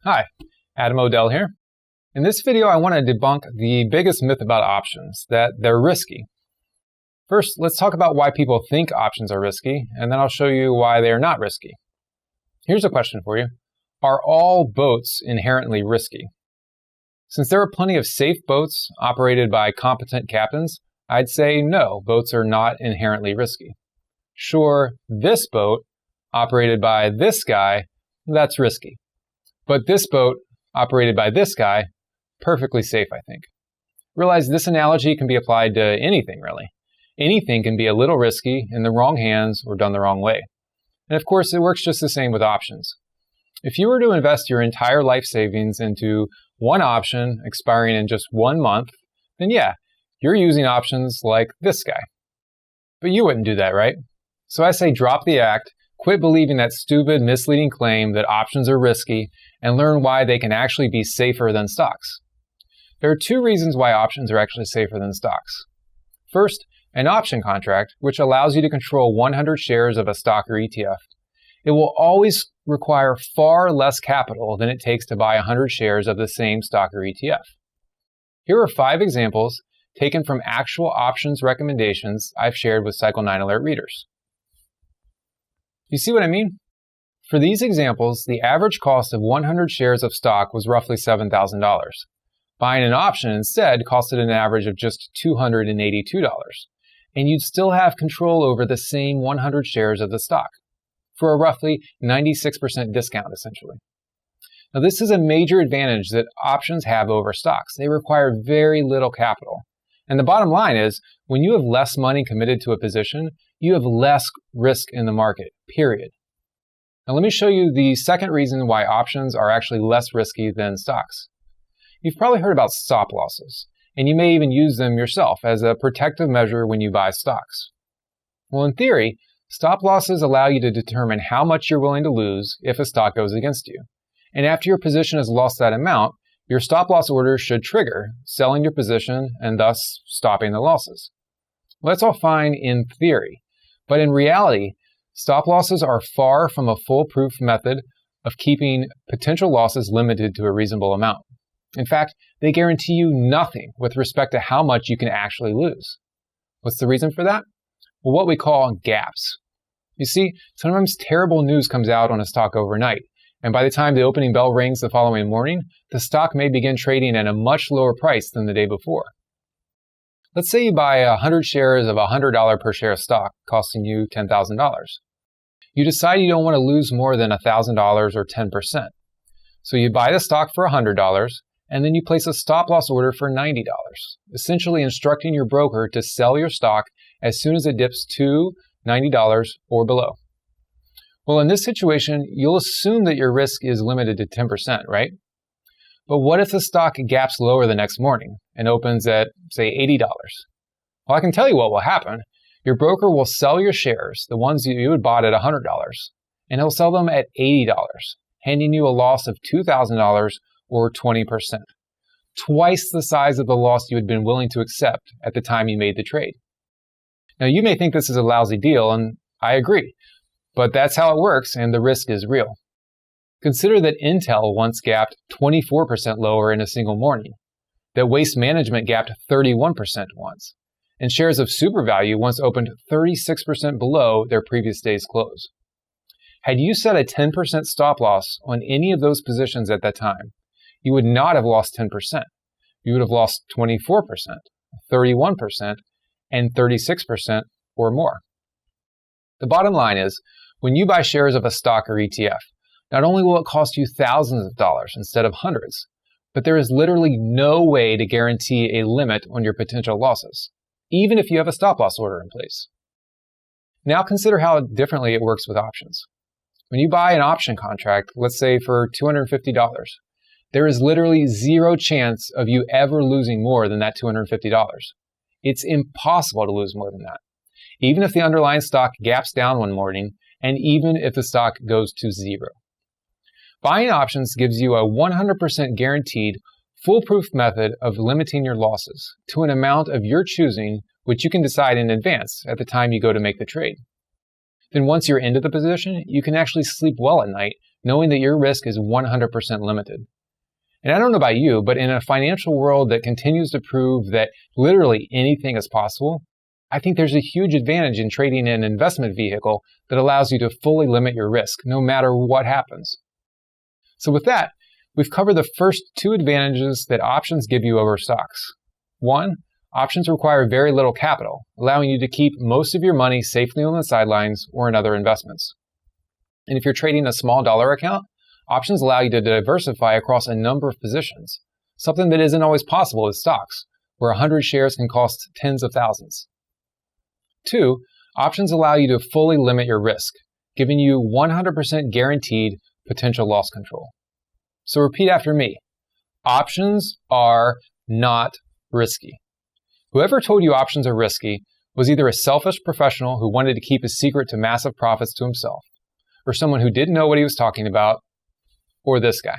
Hi, Adam Odell here. In this video, I want to debunk the biggest myth about options, that they're risky. First, let's talk about why people think options are risky, and then I'll show you why they are not risky. Here's a question for you. Are all boats inherently risky? Since there are plenty of safe boats operated by competent captains, I'd say no, boats are not inherently risky. Sure, this boat, operated by this guy, that's risky. But this boat, operated by this guy, perfectly safe, I think. Realize this analogy can be applied to anything, really. Anything can be a little risky in the wrong hands or done the wrong way. And of course, it works just the same with options. If you were to invest your entire life savings into one option expiring in just 1 month, then yeah, you're using options like this guy. But you wouldn't do that, right? So I say drop the act, quit believing that stupid, misleading claim that options are risky, and learn why they can actually be safer than stocks. There are 2 reasons why options are actually safer than stocks. First, an option contract, which allows you to control 100 shares of a stock or ETF. It will always require far less capital than it takes to buy 100 shares of the same stock or ETF. Here are 5 examples taken from actual options recommendations I've shared with Cycle 9 Alert readers. You see what I mean? For these examples, the average cost of 100 shares of stock was roughly $7,000. Buying an option instead costed an average of just $282, and you'd still have control over the same 100 shares of the stock, for a roughly 96% discount, essentially. Now, this is a major advantage that options have over stocks. They require very little capital. And the bottom line is, when you have less money committed to a position, you have less risk in the market, period. Now let me show you the second reason why options are actually less risky than stocks. You've probably heard about stop losses, and you may even use them yourself as a protective measure when you buy stocks. Well, in theory, stop losses allow you to determine how much you're willing to lose if a stock goes against you. And after your position has lost that amount, your stop loss order should trigger, selling your position and thus stopping the losses. Well, that's all fine in theory, but in reality, stop losses are far from a foolproof method of keeping potential losses limited to a reasonable amount. In fact, they guarantee you nothing with respect to how much you can actually lose. What's the reason for that? Well, what we call gaps. You see, sometimes terrible news comes out on a stock overnight, and by the time the opening bell rings the following morning, the stock may begin trading at a much lower price than the day before. Let's say you buy 100 shares of $100 per share stock, costing you $10,000. You decide you don't want to lose more than $1,000 or 10%. So you buy the stock for $100, and then you place a stop loss order for $90, essentially instructing your broker to sell your stock as soon as it dips to $90 or below. Well, in this situation, you'll assume that your risk is limited to 10%, right? But what if the stock gaps lower the next morning and opens at, say, $80? Well, I can tell you what will happen. Your broker will sell your shares, the ones you had bought at $100, and he'll sell them at $80, handing you a loss of $2,000 or 20%, twice the size of the loss you had been willing to accept at the time you made the trade. Now, you may think this is a lousy deal, and I agree, but that's how it works, and the risk is real. Consider that Intel once gapped 24% lower in a single morning, that Waste Management gapped 31% once, and shares of SuperValue once opened 36% below their previous day's close. Had you set a 10% stop loss on any of those positions at that time, you would not have lost 10%. You would have lost 24%, 31%, and 36% or more. The bottom line is, when you buy shares of a stock or ETF, not only will it cost you thousands of dollars instead of hundreds, but there is literally no way to guarantee a limit on your potential losses, even if you have a stop loss order in place. Now consider how differently it works with options. When you buy an option contract, let's say for $250, there is literally zero chance of you ever losing more than that $250. It's impossible to lose more than that, even if the underlying stock gaps down one morning, and even if the stock goes to zero. Buying options gives you a 100% guaranteed, foolproof method of limiting your losses to an amount of your choosing, which you can decide in advance at the time you go to make the trade. Then once you're into the position, you can actually sleep well at night, knowing that your risk is 100% limited. And I don't know about you, but in a financial world that continues to prove that literally anything is possible, I think there's a huge advantage in trading an investment vehicle that allows you to fully limit your risk, no matter what happens. So with that, we've covered the first two advantages that options give you over stocks. One, options require very little capital, allowing you to keep most of your money safely on the sidelines or in other investments. And if you're trading a small dollar account, options allow you to diversify across a number of positions, something that isn't always possible with stocks, where 100 shares can cost tens of thousands. Two, options allow you to fully limit your risk, giving you 100% guaranteed potential loss control. So repeat after me. Options are not risky. Whoever told you options are risky was either a selfish professional who wanted to keep a secret to massive profits to himself, or someone who didn't know what he was talking about, or this guy.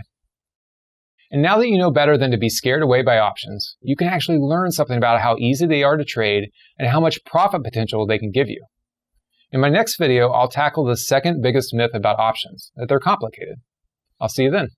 And now that you know better than to be scared away by options, you can actually learn something about how easy they are to trade and how much profit potential they can give you. In my next video, I'll tackle the second biggest myth about options, that they're complicated. I'll see you then.